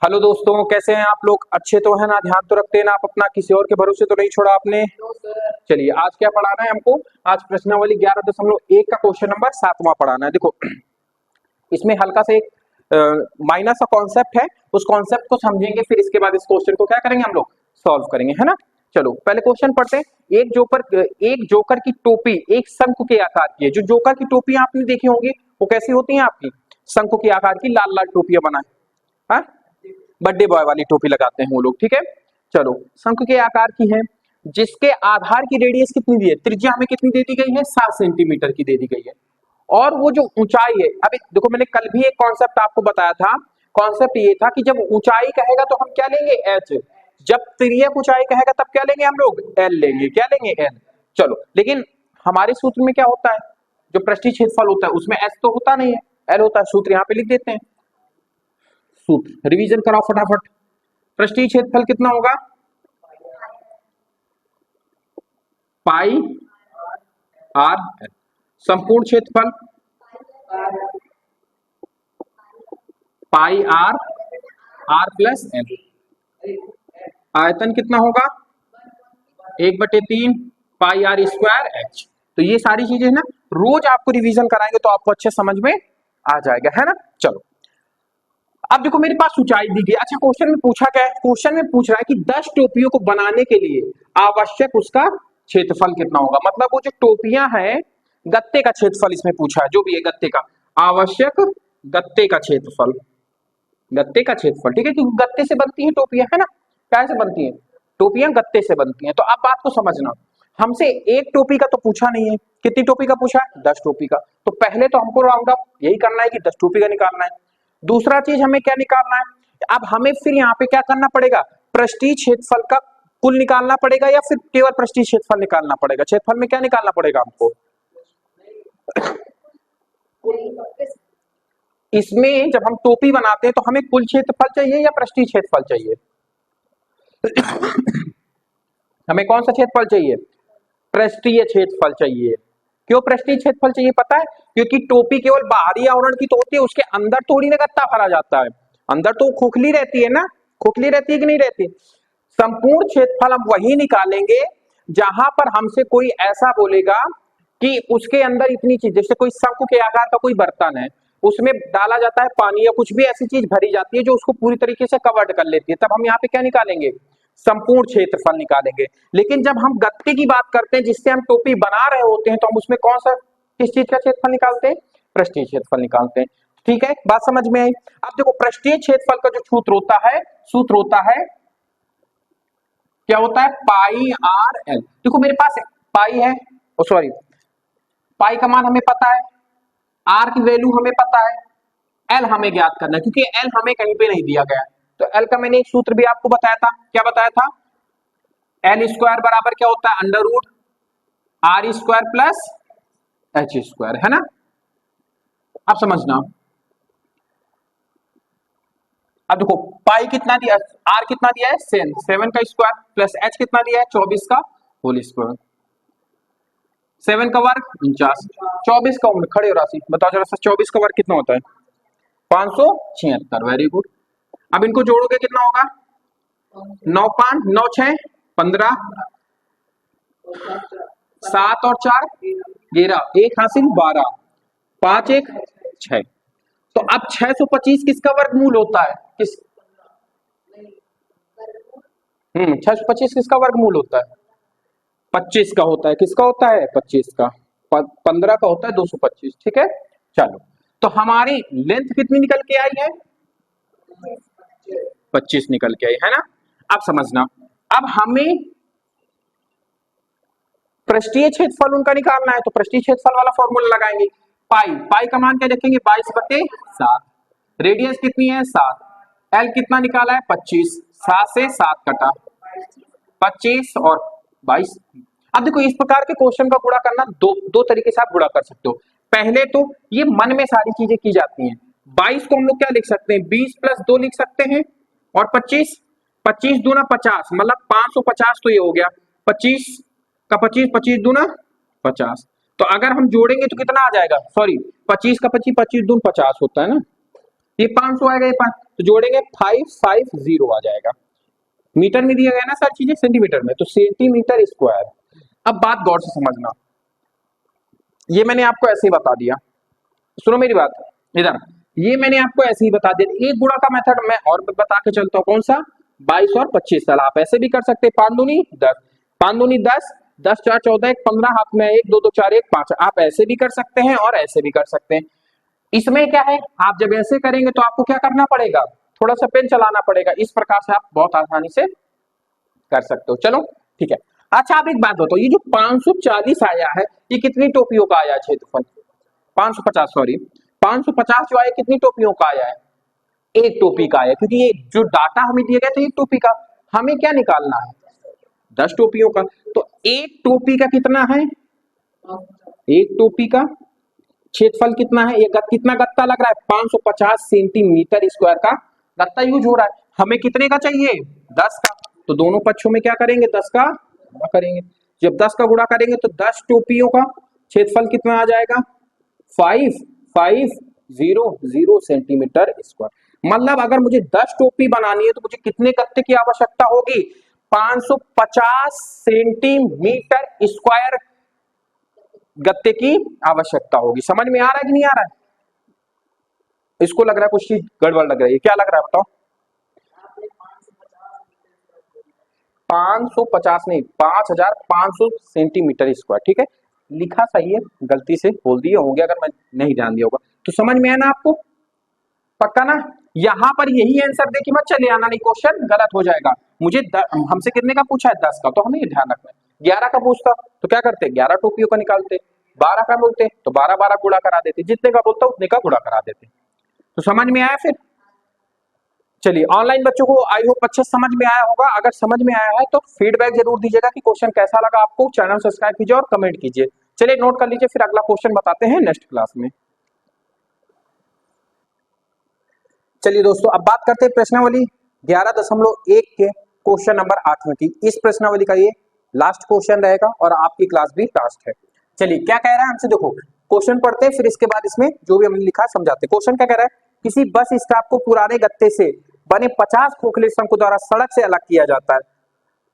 Hello दोस्तों, कैसे हैं आप लोग? अच्छे तो है ना? ध्यान तो रखते हैं ना आप अपना? किसी और के भरोसे तो नहीं छोड़ा आपने? चलिए, आज क्या पढ़ाना है हमको? आज प्रश्नावली 11.1 का क्वेश्चन नंबर 7वां पढ़ाना है। देखो, इसमें हल्का से एक माइनर सा कॉन्सेप्ट है, उस कॉन्सेप्ट को समझेंगे, फिर इसके बाद इस क्वेश्चन को क्या करेंगे हम लोग? सॉल्व करेंगे, है ना? चलो पहले क्वेश्चन पढ़ते हैं। एक जोकर की टोपी एक शंकु के आकार की है। जो जोकर की टोपी आपने देखी होंगी, वो कैसी होती है आपकी? शंकु के आकार की लाल लाल टोपियां बनाए, हाँ, बर्थडे बॉय वाली टोपी लगाते हैं वो लोग, ठीक है। चलो, शंख के आकार की है, जिसके आधार की रेडियस कितनी दी है? त्रिज्या हमें कितनी दे दी गई है? 7 सेंटीमीटर की दे दी गई है। और वो जो ऊंचाई है, अभी देखो मैंने कल भी एक कॉन्सेप्ट आपको बताया था। कॉन्सेप्ट ये था कि जब ऊंचाई कहेगा तो हम क्या लेंगे? एच। जब तिर्यक ऊंचाई कहेगा तब क्या लेंगे हम लोग? एल लेंगे। क्या लेंगे? एल। चलो, लेकिन हमारे सूत्र में क्या होता है? जो पृष्ठीय क्षेत्रफल होता है उसमें एच तो होता नहीं है, एल होता है। सूत्र यहाँ पे लिख देते हैं। सूत्र रिवीजन कराओ फटाफट। पृष्ठीय क्षेत्रफल कितना होगा? पाई आर एल। संपूर्ण क्षेत्रफल पाई आर आर प्लस एल। आयतन कितना होगा? 1/3 पाई आर स्क्वायर एच। तो ये सारी चीजें ना रोज आपको रिवीजन कराएंगे तो आपको अच्छे समझ में आ जाएगा, है ना? चलो, अब देखो मेरे पास ऊंचाई दी गई। अच्छा, क्वेश्चन में पूछा क्या है? क्वेश्चन में पूछ रहा है कि 10 टोपियों को बनाने के लिए आवश्यक उसका क्षेत्रफल कितना होगा। मतलब वो जो टोपियां हैं, गत्ते का क्षेत्रफल इसमें पूछा है, जो भी है गत्ते का आवश्यक, गत्ते का क्षेत्रफल, गत्ते का क्षेत्रफल, ठीक है, क्योंकि गत्ते से बनती है टोपियां, है ना? क्या से बनती है? टोपियां गत्ते से बनती हैं। तो अब बात को समझना, हमसे एक टोपी का तो पूछा नहीं है। कितनी टोपी का पूछा है? 10 टोपी का। तो पहले तो हमको राउंड अप यही करना है कि 10 टोपी का निकालना है। दूसरा चीज हमें क्या निकालना है? अब हमें फिर यहाँ पे क्या करना पड़ेगा? पृष्ठीय क्षेत्रफल का कुल निकालना पड़ेगा या फिर केवल पृष्ठीय क्षेत्रफल निकालना पड़ेगा? क्षेत्रफल में क्या निकालना पड़ेगा हमको? इसमें जब हम टोपी बनाते हैं तो हमें कुल क्षेत्रफल चाहिए या पृष्ठीय क्षेत्रफल चाहिए? हमें कौन सा क्षेत्रफल चाहिए? पृष्ठीय क्षेत्रफल चाहिए। क्यों पृष्ठीय क्षेत्रफल चाहिए पता है? क्योंकि टोपी केवल बाहरी आवरण की तो होती है, उसके अंदर थोड़ी ना गत्ता भरा जाता है। अंदर तो खोखली रहती है ना, खोखली रहती है कि नहीं रहती? संपूर्ण क्षेत्रफल हम वही निकालेंगे जहां पर हमसे कोई ऐसा बोलेगा कि उसके अंदर इतनी चीज, जैसे कोई शंकु के आकार का कोई बर्तन है, उसमें डाला जाता है पानी या कुछ भी ऐसी चीज भरी जाती है जो उसको पूरी तरीके से कवर्ड कर लेती है, तब हम यहाँ पे क्या निकालेंगे? संपूर्ण क्षेत्रफल निकालेंगे। लेकिन जब हम गत्ते की बात करते हैं जिससे हम टोपी बना रहे होते हैं, तो हम उसमें कौन सा, किस चीज का क्षेत्रफल निकालते हैं? पृष्ठीय क्षेत्रफल निकालते हैं। ठीक है, बात समझ में आई? अब देखो, पृष्ठीय क्षेत्रफल का जो सूत्र होता है, सूत्र होता है, क्या होता है? पाई आर एल। देखो मेरे पास पाई है, सॉरी, पाई का मान हमें पता है, आर की वैल्यू हमें पता है, एल हमें ज्ञात करना है, क्योंकि एल हमें कहीं पे नहीं दिया गया। तो एल का मैंने एक सूत्र भी आपको बताया था। क्या बताया था? एल स्क्वायर बराबर क्या होता है? Under root R square plus H square, है ना? अब समझना, अब देखो पाई कितना दिया, आर कितना दिया है? 7 का स्क्वायर प्लस एच कितना दिया है? 24 का होल स्क्वायर। 7 का वर्ग 49, 24 का खड़े हो राशि बताओ जरा सा, 24 का वर्ग कितना होता है? 576। Very good. अब इनको जोड़ोगे कितना होगा? 9 5 9 6 15, 7 और 4 13, 1 हासिल 12, 5 1 6। तो अब 625 किसका वर्गमूल होता है? किस 625 किसका वर्गमूल होता है? 25 का होता है। किसका होता है? 25 का। 15 का होता है 225, ठीक है। चलो, तो हमारी लेंथ कितनी निकल के आई है? 25 निकल के आई, है ना? अब समझना, अब हमें पृष्ठीय क्षेत्रफल उनका निकालना है, तो पृष्ठीय क्षेत्रफल वाला फॉर्मूला लगाएंगे। पाई, पाई का मान क्या रखेंगे? 22/7। रेडियस कितनी है? 7। एल कितना निकाला है? 25। 7 से 7 कटा, 25 और 22। अब देखो, इस प्रकार के क्वेश्चन का गुणा करना दो तरीके से आप गुणा कर सकते हो। पहले तो ये मन में सारी चीजें की जाती हैं। 22 को हम लोग क्या लिख सकते हैं? 20 + 2 लिख सकते हैं, और 25, 25 दूना 50, मतलब 550। तो ये हो गया 25 का 25, 25 दूना 50। तो अगर हम जोड़ेंगे तो कितना आ जाएगा? सॉरी, 25 का 25, 25 दून 50 होता है ना, ये 500 आएगा, ये 5 तो जोड़ेंगे 550 आ जाएगा। मीटर में दिया गया ना सारी चीजें, सेंटीमीटर में, तो सेंटीमीटर स्क्वायर। अब बात गौर से समझना, ये मैंने आपको ऐसे ही बता दिया, सुनो मेरी बात इधर, ये मैंने आपको ऐसे ही बता दिया। एक गुणा का मेथड मैं और बता के चलता हूँ, कौन सा, 22 और 25 साल। आप ऐसे भी कर सकते हैं, 5 दूनी 10, 5 दूनी 10, 10 4 14, 1 15, हाथ में 1 2 2 4 1 5। आप ऐसे भी कर सकते हैं और ऐसे भी कर सकते हैं। इसमें क्या है, आप जब ऐसे करेंगे तो आपको क्या करना पड़ेगा, थोड़ा सा पेन चलाना पड़ेगा। इस प्रकार से आप बहुत आसानी से कर सकते हो। चलो ठीक है। अच्छा आप एक बात बताओ, ये जो 540 आया है, ये कितनी टोपियों का आया है क्षेत्रफल, 550 सॉरी 550 जो आया कितनी टोपियों का आया है, एक टोपी का आया, क्योंकि ये जो डाटा हमें दिया गया था एक टोपी का, हमें क्या निकालना है 10 टोपियों का। तो एक टोपी का कितना है, एक टोपी का क्षेत्रफल कितना है, ये कितना गत्ता लग रहा है, 550 सेंटीमीटर स्क्वायर का गत्ता यूज हो रहा है। हमें कितने का चाहिए, 10 का। तो दोनों पक्षों में क्या करेंगे, 10 का गुणा करेंगे। जब 10 का गुणा करेंगे तो 10 टोपियों का क्षेत्रफल कितना आ जाएगा, 5500 सेंटीमीटर स्क्वायर। मतलब अगर मुझे 10 टोपी बनानी है तो मुझे कितने गत्ते की आवश्यकता होगी, 550 सेंटीमीटर स्क्वायर गत्ते की आवश्यकता होगी। समझ में आ रहा है कि नहीं आ रहा है, इसको लग रहा है कुछ चीज गड़बड़ लग रही है, क्या लग रहा है बताओ, 550 नहीं 5500 सेंटीमीटर स्क्वायर, ठीक है लिखा सही है, गलती से बोल दिए होंगे अगर मैं नहीं ध्यान दिया होगा। तो समझ में आया ना आपको, पक्का ना। यहां पर यही आंसर देखिए, मत चले आना, नहीं क्वेश्चन गलत हो जाएगा। मुझे हमसे कितने का पूछा है, 10 का, तो हमें ये ध्यान रखना है। 11 का पूछता तो क्या करते, 11 टोपियों का निकालते, 12 का बोलते तो 12 12 गुणा करा देते, जितने का बोलता उतने का गुणा करा देते। तो समझ में आया फिर। चलिए ऑनलाइन बच्चों को आई होप अच्छे समझ में आया होगा। अगर समझ में आया है तो फीडबैक जरूर दीजिएगा कि क्वेश्चन कैसा लगा आपको। चैनल सब्सक्राइब कीजिए और कमेंट कीजिए। चलिए नोट कर लीजिए, फिर अगला क्वेश्चन बताते हैं नेक्स्ट क्लास में। चलिए दोस्तों अब बात करते हैं प्रश्नावली 11.1 के क्वेश्चन नंबर 8 की। इस प्रश्नावली का ये लास्ट क्वेश्चन रहेगा और आपकी क्लास भी लास्ट है। चलिए क्या कह रहा है हमसे, देखो क्वेश्चन पढ़ते हैं, फिर इसके बाद इसमें जो भी हमने लिखा समझाते हैं। क्वेश्चन क्या कह रहा है, किसी बस स्टॉप को पुराने गत्ते से बने 50 खोखले शंकु द्वारा सड़क से अलग किया जाता है।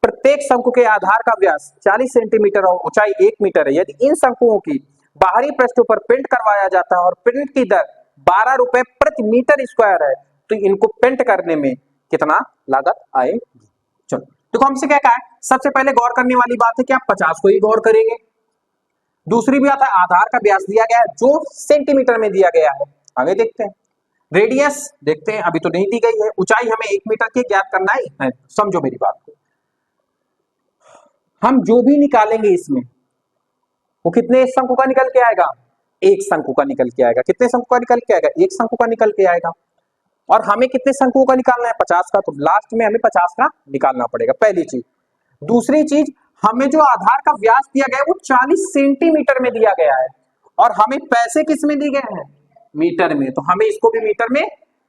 प्रत्येक शंकु के आधार का व्यास 40 सेंटीमीटर और ऊंचाई 1 मीटर है। यदि इन शंकुओं की बाहरी पृष्ठों पर पेंट करवाया जाता है और पेंट की दर 12 रुपए प्रति मीटर स्क्वायर है, तो इनको पेंट करने में कितना लागत आएगी। चलो देखो हमसे क्या कहा है, सबसे पहले गौर करने वाली बात है कि आप 50 को ही गौर करेंगे। दूसरी बात है आधार का व्यास दिया गया है जो सेंटीमीटर में दिया गया है। आगे देखते हैं, रेडियस देखते हैं, अभी तो नहीं दी गई है। ऊंचाई हमें 1 मीटर की ज्ञात करना है। समझो मेरी बात को, हम जो भी निकालेंगे इसमें वो कितने शंकु का निकल के आएगा, एक शंकु का निकल के आएगा। कितने शंकु का निकल के आएगा, एक शंकु का निकल के आएगा। और हमें कितने शंकुओं का निकालना है, 50 का, तो लास्ट में हमें 50 का निकालना पड़ेगा, पहली चीज। दूसरी चीज, हमें जो आधार का व्यास दिया गया है वो 40 सेंटीमीटर में दिया गया है और हमें पैसे किस में दिए गए हैं, मीटर में। तो हमें इसको भी मीटर में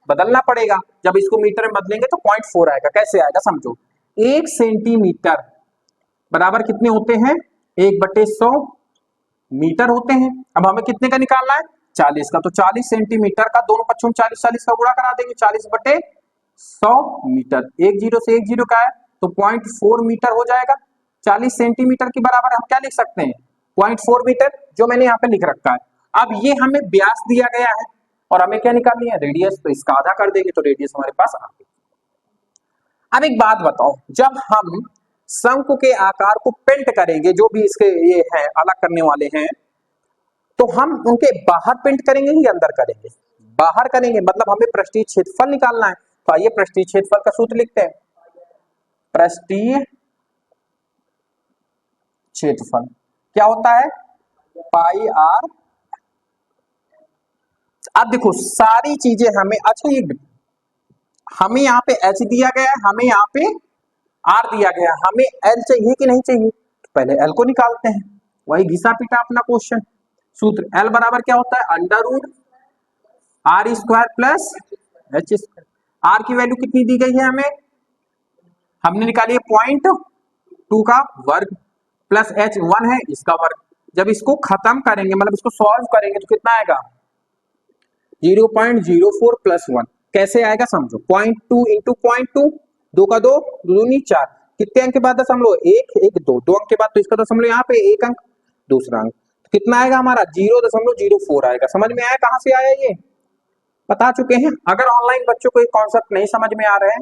बदलना पड़ेगा। जब इसको मीटर में बदलेंगे तो 0.4 आएगा। कैसे आएगा समझो, 1 सेंटीमीटर बराबर कितने होते हैं, 1/100 मीटर होते हैं। अब हमें कितने का निकालना है, 40 का। तो 40 सेंटीमीटर का दोनों पक्षों में 40 40 का गुणा करा देंगे, 40/100 मीटर। 1 0 से 1 0 का है तो 0.4 मीटर हो जाएगा। 40 सेंटीमीटर के बराबर हम क्या लिख सकते हैं, 0.4 मीटर, जो मैंने यहाँ पे लिख रखा है। अब ये हमें व्यास दिया गया है और हमें क्या निकालनी है, रेडियस। तो इसका आधा कर देंगे तो रेडियस हमारे पास आ गई। अब एक बात बताओ, जब हम शंकु के आकार को पेंट करेंगे, जो भी इसके ये है अलग करने वाले हैं, तो हम उनके बाहर पेंट करेंगे या अंदर करेंगे, बाहर करेंगे। मतलब हमें पृष्ठीय क्षेत्रफल निकालना है। तो आइए पृष्ठीय क्षेत्रफल का सूत्र लिखते हैं। पृष्ठीय क्षेत्रफल क्या होता है, पाई आर। अब देखो सारी चीजें हमें, अच्छा ये हमें यहाँ पे एच दिया गया है, हमें यहाँ पे आर दिया गया है, हमें एल चाहिए कि नहीं चाहिए, तो पहले एल को निकालते हैं। वही घिसा पिटा अपना क्वेश्चन। सूत्र एल बराबर क्या होता है, √r² प्लस h²। आर की वैल्यू कितनी दी गई है हमें, हमने निकाली है 0.2 का वर्ग प्लस h 1 है इसका वर्ग। जब इसको खत्म करेंगे, मतलब इसको सॉल्व करेंगे तो कितना आएगा, 0.04 प्लस 1 कैसे आएगा समझो, 0.2 इंटू 0.2, 2 का 2, 2 दूनी 4, कितने अंक के बाद दशमलव, एक एक दो, 2 अंक के बाद तो इसका दशमलव यहाँ पे, एक अंक दूसरा अंक, तो कितना आएगा हमारा 0.04 आएगा। समझ में आया कहां से आया ये, बता चुके हैं। अगर ऑनलाइन बच्चों को ये कॉन्सेप्ट नहीं समझ में आ रहे हैं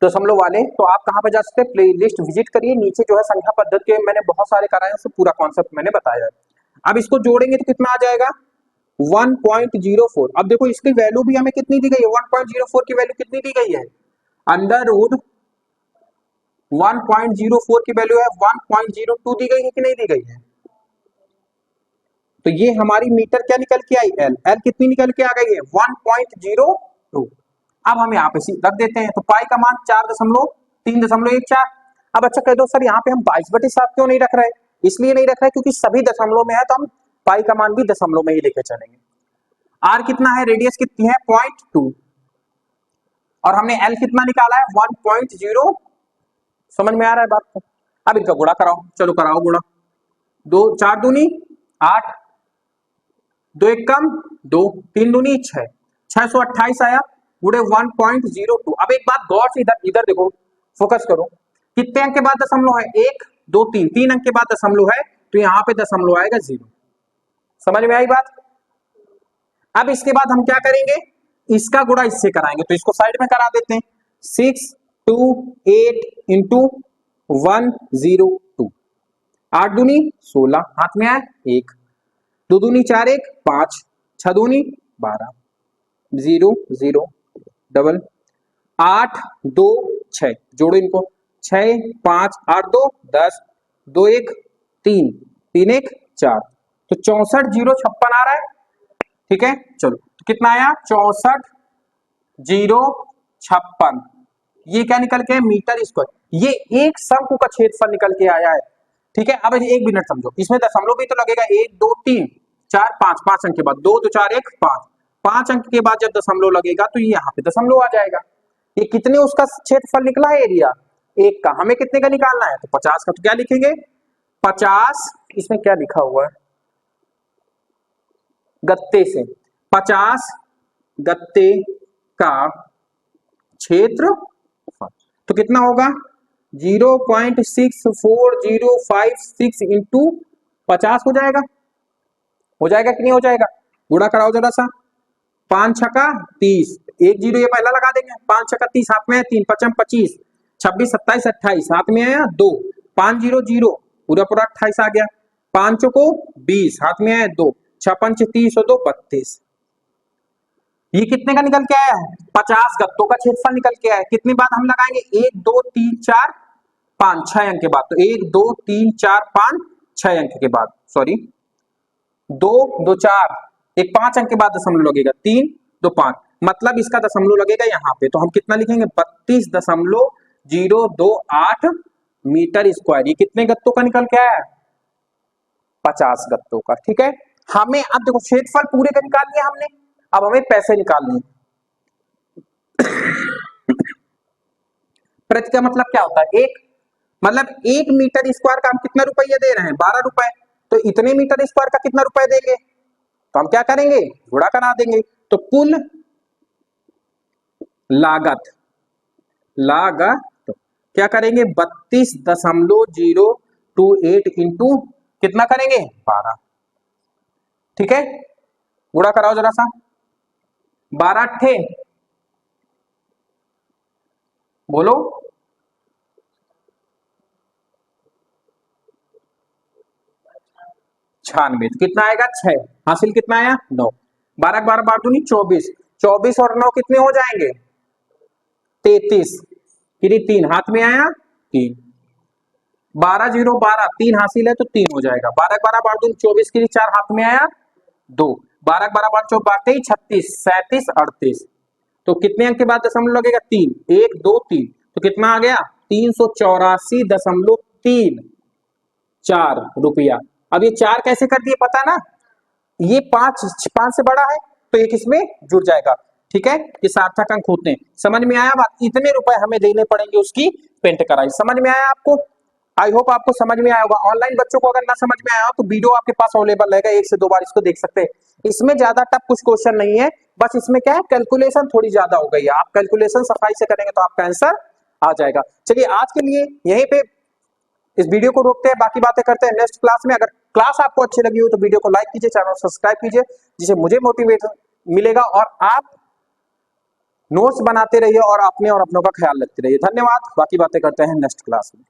दशमलव वाले, तो आप कहां पे जा सकते हैं, प्ले लिस्ट विजिट करिए, नीचे जो है संख्या पद्धति के मैंने बहुत सारे कराए हैं, पूरा कॉन्सेप्ट मैंने बताया है। अब इसको जोड़ेंगे तो कितना आ जाएगा 1.04। अब देखो इसकी वैल्यू भी हमें कितनी दी गई है, 1.04 की वैल्यू कितनी दी गई है, अंडर रूट 1.04 की वैल्यू है 1.02 दी गई है कि नहीं दी गई है। तो ये हमारी मीटर क्या निकल के आई, एल, एल कितनी निकल के आ गई है 1.02। अब हम यहाँ पे रख देते हैं, तो पाई का मान 4.314। अब अच्छा कह दो सर यहाँ पे हम 22/7 क्यों नहीं रख रहे, इसलिए नहीं रख रहे क्योंकि सभी दशमलव में है, तो हम पाई का मान भी दशमलव में ही लेके चलेंगे। आर कितना है, रेडियस कितनी है 0.2, और हमने एल कितना निकाला है 1.0। समझ में आ रहा है बात को। अब इनका गुणा कराओ, चलो कराओ गुणा, 2 4 दूनी 8, 2 एक कम 2, 3 दूनी 6, 628 आया, गुणे 1.02। अब एक बात गौर से इधर इधर देखो, फोकस करो, कितने अंक के बाद दशमलव है, 1 2 3, 3 अंक के बाद दशमलव है, तो यहाँ पे दशमलव आएगा 0। समझ में आई बात। अब इसके बाद हम क्या करेंगे, इसका गुणा इससे कराएंगे, तो इसको साइड में करा देते हैं, 628 इंटू 102, 8 दूनी 16, हाथ में आए 1, 2 दूनी 4 1 5, 6 दूनी 12, 0 0 डबल 8 2 6, जोड़ो इनको, 6 5 8 2 10, 2 1 3, 3 1 4, तो 64,056 आ रहा है। ठीक है चलो, तो कितना आया 64,056, ये क्या निकल के मीटर स्क्वायर, ये एक शंकु का क्षेत्रफल निकल के आया है। ठीक है, अब एक मिनट समझो, इसमें दशमलव भी तो लगेगा, 1 2 3 4 5, 5 अंक के बाद 2 2 4 1 5, 5 अंक के बाद जब दशमलव लगेगा तो ये यहाँ पे दशमलव आ जाएगा। ये कितने उसका क्षेत्रफल निकला है, एरिया एक का, हमें कितने का निकालना है, तो 50 का, तो क्या लिखेंगे 50, इसमें क्या लिखा हुआ है गत्ते से, 50 गत्ते का क्षेत्रफल, तो कितना होगा 0.64056 इंटू 50 हो जाएगा कि नहीं हो जाएगा, गुणा कराओ जरा सा, 5 छक्का 30, 1 0 ये पहला लगा देंगे, 5 छक्का 30, हाथ में है 3 5 25, 26 27 28, हाथ में आया 2, 5 0 0 पूरा पूरा 28 आ गया, 5 को 20, हाथ में आया 2, 6 5 30 और 2 32, ये कितने का निकल के आया है 50 गत्तों का क्षेत्रफल निकल के आया है। कितनी बार हम लगाएंगे, 1 2 3 4 5, 6 अंक के बाद, तो 1 2 3 4 5 6 अंक के बाद, सॉरी 2 2 4, एक 5 अंक के बाद दशमलव लगेगा, 3 2 5, मतलब इसका दशमलव लगेगा यहाँ पे, तो हम कितना लिखेंगे 32.028 मीटर स्क्वायर। ये कितने गत्तों का निकल के आया है 50 गत्तों का। ठीक है, हमें अब देखो क्षेत्रफल पूरे का निकाल लिया हमने, अब हमें पैसे निकालने हैं। प्रति का मतलब क्या होता है, एक, मतलब 1 मीटर स्क्वायर का हम कितना रुपया दे रहे हैं 12 रुपए, तो इतने मीटर स्क्वायर का कितना रुपए देंगे, तो हम क्या करेंगे गुणा करा देंगे, तो कुल लागत तो क्या करेंगे 32.028 इंटू कितना करेंगे 12। ठीक है, गुणा कराओ जरा सा, 12 अट्ठे बोलो 96, तो कितना आएगा 6, हासिल कितना आया 9, 12 12 12 दूनी 24, 24 और 9 कितने हो जाएंगे 33, फिर 3 हाथ में आया 3, 12 0 12, 3 हासिल है तो 3 हो जाएगा, 12 12 12 दूनी 24 के लिए 4 हाथ में आया 2, 12 12 12 4 32 36 37 38, तो कितने अंक के बाद दशमलव लगेगा 3, 1 2 3, तो कितना आ गया 384.34 रुपया। अब ये 4 कैसे कर दिए पता ना, ये 5 से बड़ा है तो एक इसमें जुड़ जाएगा। ठीक है, ये सार्थक अंक होते हैं। समझ में आया बात, इतने रुपए हमें देने पड़ेंगे उसकी पेंट कराई, समझ में आया आपको। आई होप आपको समझ में आया होगा। ऑनलाइन बच्चों को अगर ना समझ में आया हो तो वीडियो आपके पास अवेलेबल रहेगा, 1 से 2 बार इसको देख सकते हैं। इसमें ज्यादा टफ कुछ क्वेश्चन नहीं है, बस इसमें क्या है, कैलकुलेशन थोड़ी ज्यादा हो गई है। आप कैलकुलेशन सफाई से करेंगे तो आपका आंसर आ जाएगा। चलिए आज के लिए यहीं पे इस वीडियो को रोकते हैं, बाकी बातें करते हैं नेक्स्ट क्लास में। अगर क्लास आपको अच्छी लगी हो तो वीडियो को लाइक कीजिए, चैनल को सब्सक्राइब कीजिए, जिससे मुझे मोटिवेशन मिलेगा और आप नोट्स बनाते रहिए और अपने और अपनों का ख्याल रखते रहिए। धन्यवाद, बाकी बातें करते हैं नेक्स्ट क्लास में।